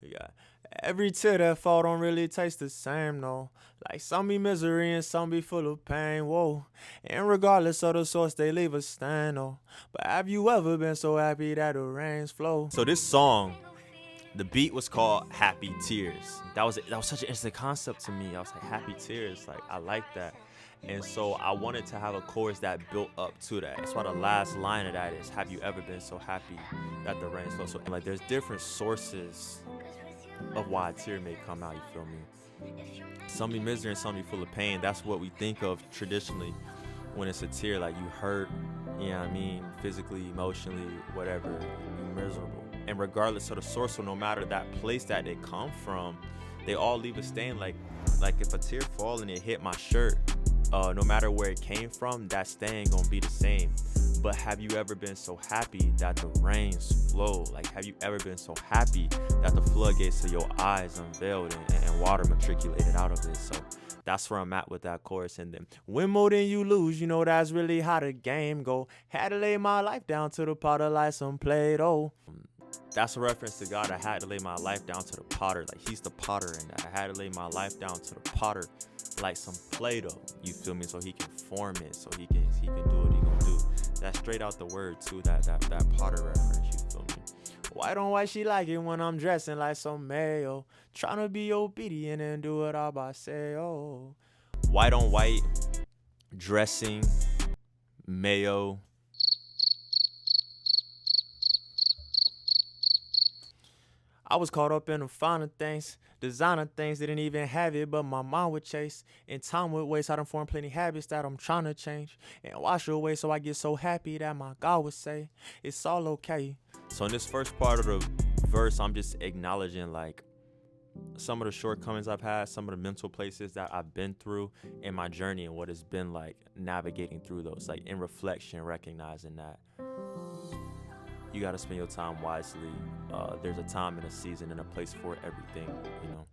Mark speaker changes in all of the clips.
Speaker 1: Yeah. Every tear that fall don't really taste the same, no. Like some be misery and some be full of pain, whoa. And regardless of the source, they leave a stain, oh. But have you ever been so happy that the rains flow? So this song, the beat was called Happy Tears. That was such an interesting concept to me. I was like, Happy Tears, like I like that. And so I wanted to have a chorus that built up to that. That's why the last line of that is, have you ever been so happy that the rains flow? So like there's different sources of why a tear may come out, you feel me? Some be misery and some be full of pain. That's what we think of traditionally when it's a tear, like you hurt, you know what I mean, physically, emotionally, whatever, you miserable. And regardless of the source, so no matter that place that they come from, they all leave a stain. Like if a tear fall and it hit my shirt, no matter where it came from, that stain gonna be the same. But have you ever been so happy that the rains flow? Like, have you ever been so happy that the floodgates of your eyes unveiled and water matriculated out of it? So that's where I'm at with that chorus. And then win more than you lose, you know that's really how the game go. Had to lay my life down to the potter like some PlayDoh. That's a reference to God. I had to lay my life down to the potter, like he's the potter, and I had to lay my life down to the potter like some Play-Doh, you feel me? So he can form it, so he can do what he gonna do. That's straight out the word too, that potter reference, you feel me? White on white, she like it when I'm dressing like some mayo. Tryna be obedient and do what Abba say, oh. White on white, dressing, mayo. I was caught up in the finer things, designer things, didn't even have it, but my mind would chase. And time would waste, I done formed plenty habits that I'm trying to change and wash away, so I get so happy that my God would say, it's all okay. So in this first part of the verse, I'm just acknowledging like some of the shortcomings I've had, some of the mental places that I've been through in my journey and what it's been like navigating through those, like in reflection, recognizing that you got to spend your time wisely. There's a time and a season and a place for everything, you know.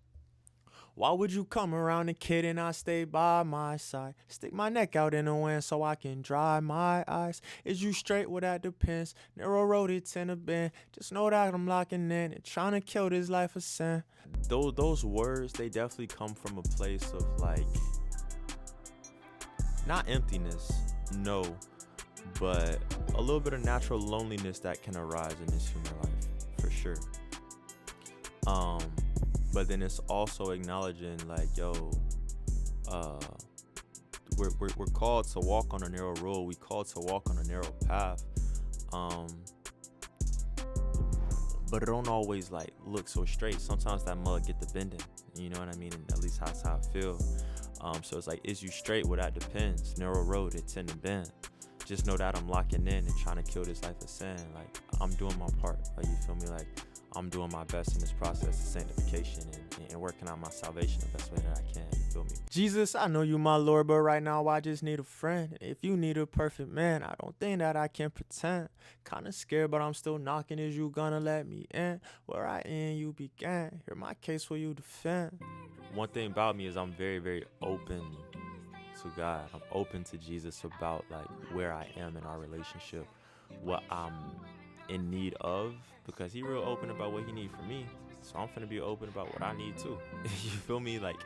Speaker 1: Why would you come around a kid and I stay by my side? Stick my neck out in the wind so I can dry my eyes. Is you straight? Well, that depends. Narrow road, it's in a bend. Just know that I'm locking in and trying to kill this life of sin. Those words, they definitely come from a place of like, not emptiness, no, but a little bit of natural loneliness that can arise in this human life, for sure. But then it's also acknowledging like, yo, we're called to walk on a narrow road. We called to walk on a narrow path. But it don't always like look so straight. Sometimes that mud get the bending. You know what I mean? And at least that's how I feel. So it's like, is you straight? Well, that depends. Narrow road, it's in the bend. Just know that I'm locking in and trying to kill this life of sin. Like, I'm doing my part. Like, you feel me? Like, I'm doing my best in this process of sanctification and working on my salvation the best way that I can. You feel me? Jesus, I know you my Lord, but right now I just need a friend. If you need a perfect man, I don't think that I can pretend. Kinda scared, but I'm still knocking. Is you gonna let me in? Where I end, you began. Hear my case, will you defend? One thing about me is I'm very, very open to God. I'm open to Jesus about like where I am in our relationship, what I'm in need of, because he real open about what he need from me. So I'm finna be open about what I need too. You feel me? Like,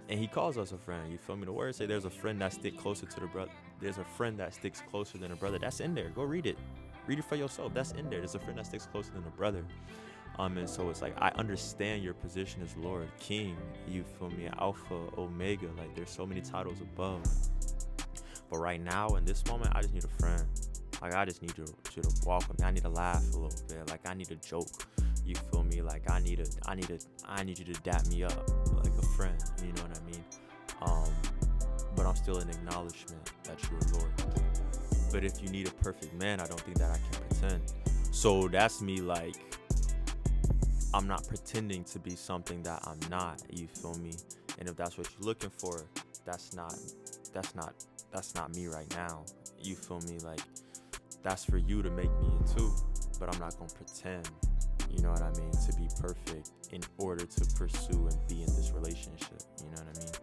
Speaker 1: and he calls us a friend. You feel me? The words say there's a friend that sticks closer to the brother. There's a friend that sticks closer than a brother. That's in there. Go read it. Read it for yourself. That's in there. There's a friend that sticks closer than a brother. And so it's like, I understand your position as Lord, King, you feel me, Alpha, Omega, like there's so many titles above. But right now, in this moment, I just need a friend. Like, I just need you to walk with me. I need to laugh a little bit. Like, I need a joke, you feel me? Like, I need you to dap me up like a friend, you know what I mean? But I'm still an acknowledgement that you're Lord. But if you need a perfect man, I don't think that I can pretend. So that's me, like, I'm not pretending to be something that I'm not, you feel me? And if that's what you're looking for, that's not me right now. You feel me? Like, that's for you to make me into, but I'm not gonna pretend, you know what I mean, to be perfect in order to pursue and be in this relationship, you know what I mean?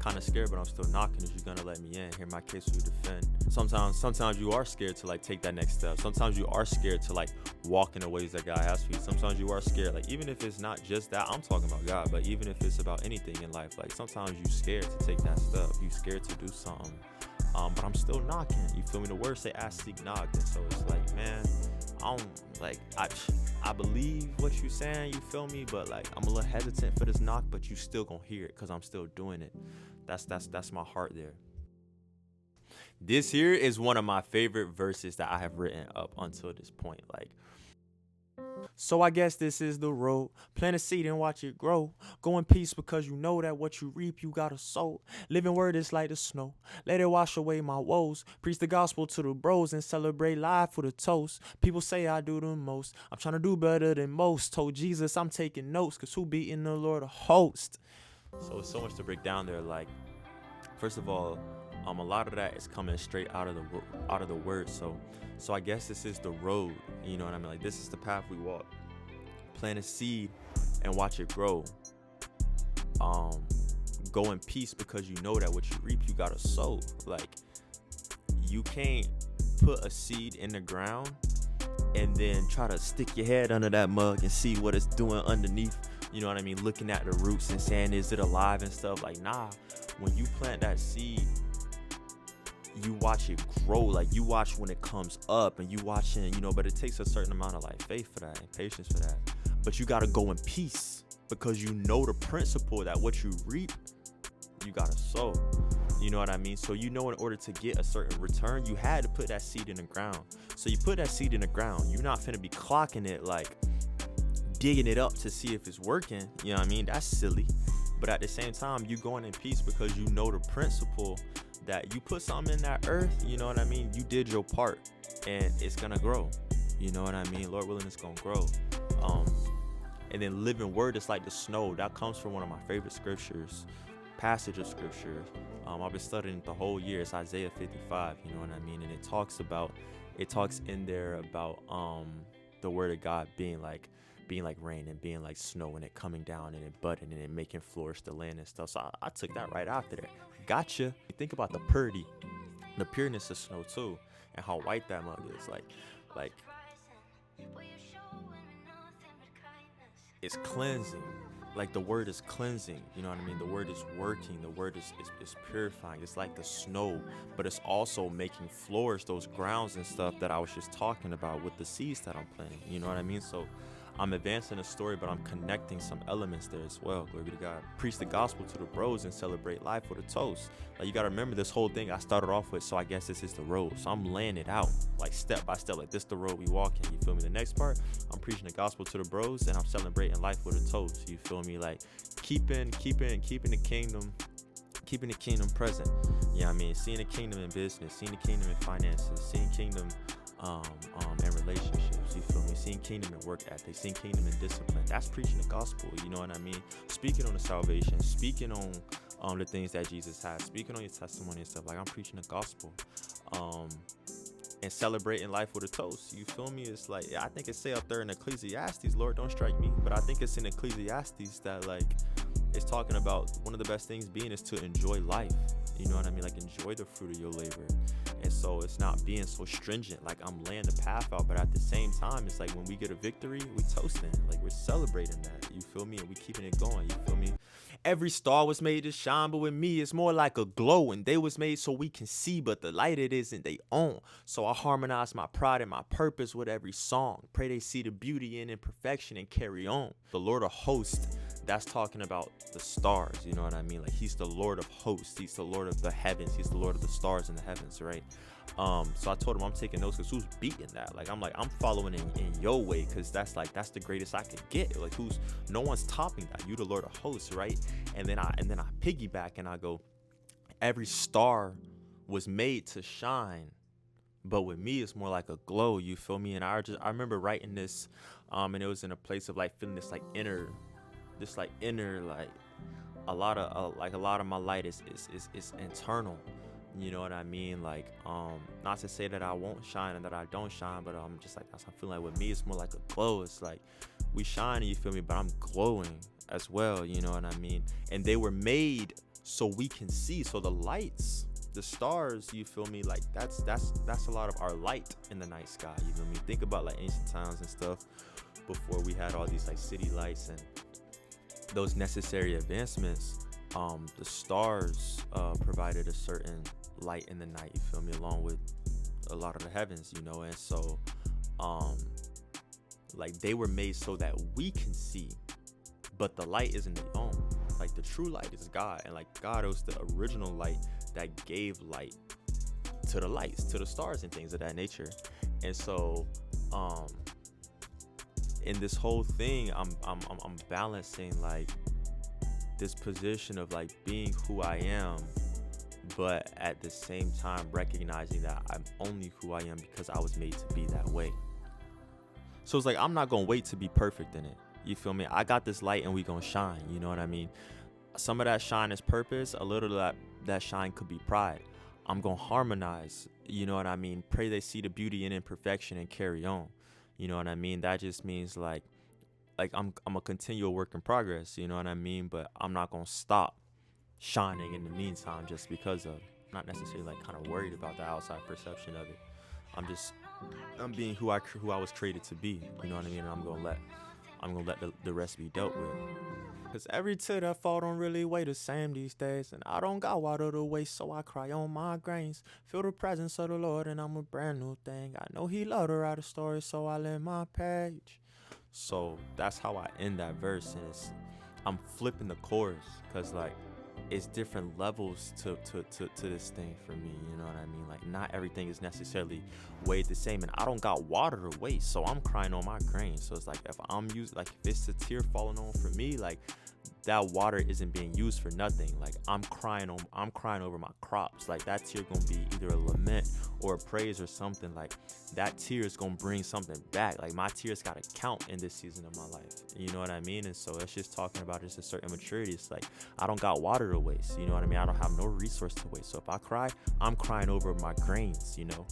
Speaker 1: kind of scared, but I'm still knocking. Is you gonna let me in? Hear my case, will you defend? Sometimes you are scared to like take that next step. Sometimes you are scared to like walk in the ways that God has for you. Sometimes you are scared, like even if it's not just that, I'm talking about God, but even if it's about anything in life, like sometimes you scared to take that step. You scared to do something. But I'm still knocking. You feel me? The word say ask, seek, knock. And so it's like, man, I believe what you saying, you feel me? But like I'm a little hesitant for this knock, but you still gonna hear it because I'm still doing it. That's my heart there. This here is one of my favorite verses that I have written up until this point. Like, so I guess this is the road. Plant a seed and watch it grow. Go in peace because you know that what you reap, you gotta sow. Living word is like the snow. Let it wash away my woes. Preach the gospel to the bros and celebrate life with a toast. People say I do the most. I'm trying to do better than most. Told Jesus I'm taking notes, cause who beating the Lord a host? So it's so much to break down there. Like, first of all, a lot of that is coming straight out of the word. So I guess this is the road. You know what I mean? Like, this is the path we walk. Plant a seed and watch it grow. Go in peace because you know that what you reap, you gotta sow. Like, you can't put a seed in the ground and then try to stick your head under that mug and see what it's doing underneath. You know what I mean? Looking at the roots and saying, is it alive and stuff? Like, nah. When you plant that seed, you watch it grow. Like, you watch when it comes up and you watching, you know, but it takes a certain amount of like faith for that and patience for that. But you got to go in peace because you know the principle that what you reap, you got to sow. You know what I mean? So, you know, in order to get a certain return, you had to put that seed in the ground. So you put that seed in the ground. You're not finna be clocking it, like digging it up to see if it's working. You know what I mean? That's silly. But at the same time, you going in peace because you know the principle that you put something in that earth, you know what I mean? You did your part and it's gonna grow. You know what I mean? Lord willing, it's gonna grow. And then living word is like the snow. That comes from one of my favorite scriptures, passage of scripture. I've been studying it the whole year. It's Isaiah 55, you know what I mean? And it talks in there about the word of God being like rain and being like snow and it coming down and it budding and it making flourish the land and stuff. So I took that right after that. Gotcha. Think about the purity, the pureness of snow too, and how white that mug is. Like it's cleansing. Like the word is cleansing. You know what I mean? The word is working. The word is purifying. It's like the snow, but it's also making flourish those grounds and stuff that I was just talking about with the seeds that I'm planting. You know what I mean? So I'm advancing the story, but I'm connecting some elements there as well. Glory be to God. Preach the gospel to the bros and celebrate life with a toast. Like, you got to remember this whole thing I started off with, so I guess this is the road. So I'm laying it out, like step by step, like this the road we walk in. You feel me? The next part, I'm preaching the gospel to the bros and I'm celebrating life with a toast. You feel me? Like keeping the kingdom present. You know what I mean? Seeing the kingdom in business, seeing the kingdom in finances, seeing kingdom and relationships, you feel me? Seeing kingdom and work ethic, seeing kingdom and discipline. That's preaching the gospel, you know what I mean? Speaking on the salvation, speaking on the things that Jesus has, speaking on your testimony and stuff. Like, I'm preaching the gospel, and celebrating life with a toast. You feel me? It's like, I think it's say up there in Ecclesiastes, Lord, don't strike me, but I think it's in Ecclesiastes that like it's talking about one of the best things being is to enjoy life. You know what I mean? Like, enjoy the fruit of your labor. And so it's not being so stringent, like I'm laying the path out, but at the same time, it's like when we get a victory, we toasting, like we're celebrating that, you feel me? And we keeping it going, you feel me? Every star was made to shine, but with me, it's more like a glow. And they was made so we can see, but the light it isn't they own. So I harmonize my pride and my purpose with every song. Pray they see the beauty in imperfection and carry on. The Lord of hosts, that's talking about the stars, you know what I mean? Like, he's the Lord of hosts, he's the Lord of the heavens, he's the Lord of the stars in the heavens, right? So I told him I'm taking notes because who's beating that? Like, I'm following in your way, because that's the greatest I could get. Like, no one's topping that. You the Lord of hosts, right? And then I piggyback and I go, every star was made to shine, but with me it's more like a glow, you feel me? And I remember writing this, and it was in a place of like feeling this inner, like a lot of my light is internal. You know what I mean? Like, not to say that I won't shine and that I don't shine, but I'm just like, that's how I feel. Like with me, it's more like a glow. It's like we shine, you feel me? But I'm glowing as well, you know what I mean? And they were made so we can see. So the lights, the stars, you feel me, like that's a lot of our light in the night sky, you feel me. Think about like ancient times and stuff, before we had all these like city lights and those necessary advancements. The stars provided a certain light in the night, you feel me, along with a lot of the heavens, you know. And so like they were made so that we can see, but the light isn't their own. Like the true light is God, and like God was the original light that gave light to the lights, to the stars and things of that nature. And so in this whole thing, I'm balancing like this position of like being who I am, but at the same time recognizing that I'm only who I am because I was made to be that way. So it's like I'm not gonna wait to be perfect in it. You feel me? I got this light and we gonna shine, you know what I mean? Some of that shine is purpose, a little of that shine could be pride. I'm gonna harmonize, you know what I mean? Pray they see the beauty in imperfection and carry on. You know what I mean? That just means like I'm a continual work in progress, you know what I mean? But I'm not gonna stop shining in the meantime just because of, not necessarily like kind of worried about the outside perception of it. I'm being who I was created to be, you know what I mean? And I'm gonna let the rest be dealt with. Cause every tear that fall don't really weigh the same these days. And I don't got water to waste, so I cry on my grains. Feel the presence of the Lord and I'm a brand new thing. I know he loved to write a story, so I let my page. So that's how I end that verse. And I'm flipping the chorus, cause like it's different levels to this thing for me, you know what I mean? Like not everything is necessarily weighed the same, and I don't got water to waste, so I'm crying on my grain. So it's like if if it's a tear falling on for me, like that water isn't being used for nothing. Like I'm crying over my crops. Like that tear gonna be either a lament or a praise or something. Like that tear is gonna bring something back. Like my tears gotta count in this season of my life, you know what I mean? And so it's just talking about just a certain maturity. It's like I don't got water to waste, you know what I mean? I don't have no resource to waste. So if I cry, I'm crying over my grains, you know.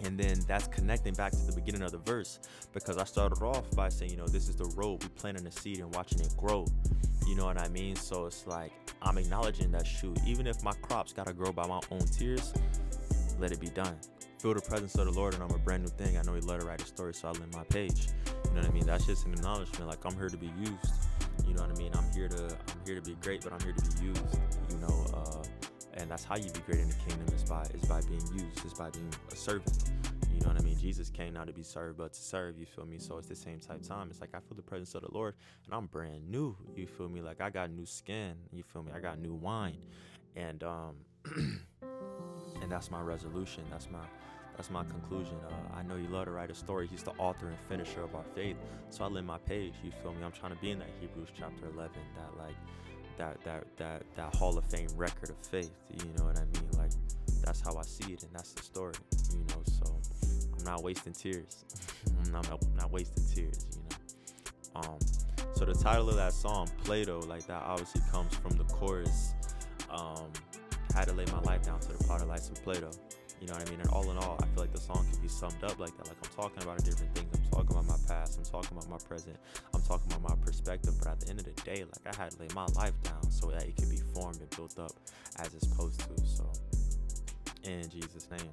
Speaker 1: And then that's connecting back to the beginning of the verse, because I started off by saying, you know, this is the road, we planting a seed and watching it grow, you know what I mean? So it's like I'm acknowledging that, shoot, even if my crops gotta grow by my own tears, let it be done. Feel the presence of the Lord and I'm a brand new thing. I know he let her write a story, so I'll end my page. You know what I mean? That's just an acknowledgement. Like I'm here to be used. You know what I mean? I'm here to be great, but I'm here to be used. You know, and that's how you be great in the kingdom, is by being used, is by being a servant. You know what I mean? Jesus came not to be served, but to serve, you feel me? So it's the same type time. It's like I feel the presence of the Lord and I'm brand new, you feel me? Like I got new skin, you feel me? I got new wine. And and that's my resolution. That's my conclusion. I know you love to write a story. He's the author and finisher of our faith. So I lend my page, you feel me? I'm trying to be in that Hebrews chapter 11, that Hall of Fame record of faith, you know what I mean? Like that's how I see it, and that's the story, you know. So I'm not wasting tears. I'm not wasting tears, you know. So the title of that song, PlayDoh, like that obviously comes from the chorus. Had to lay my life down to the pot of lights and PlayDoh. You know what I mean? And all in all, I feel like the song can be summed up like that. Like I'm talking about different things. I'm talking about my past. I'm talking about my present. I'm talking about my perspective. But at the end of the day, like I had to lay my life down so that it can be formed and built up as it's supposed to. So in Jesus' name.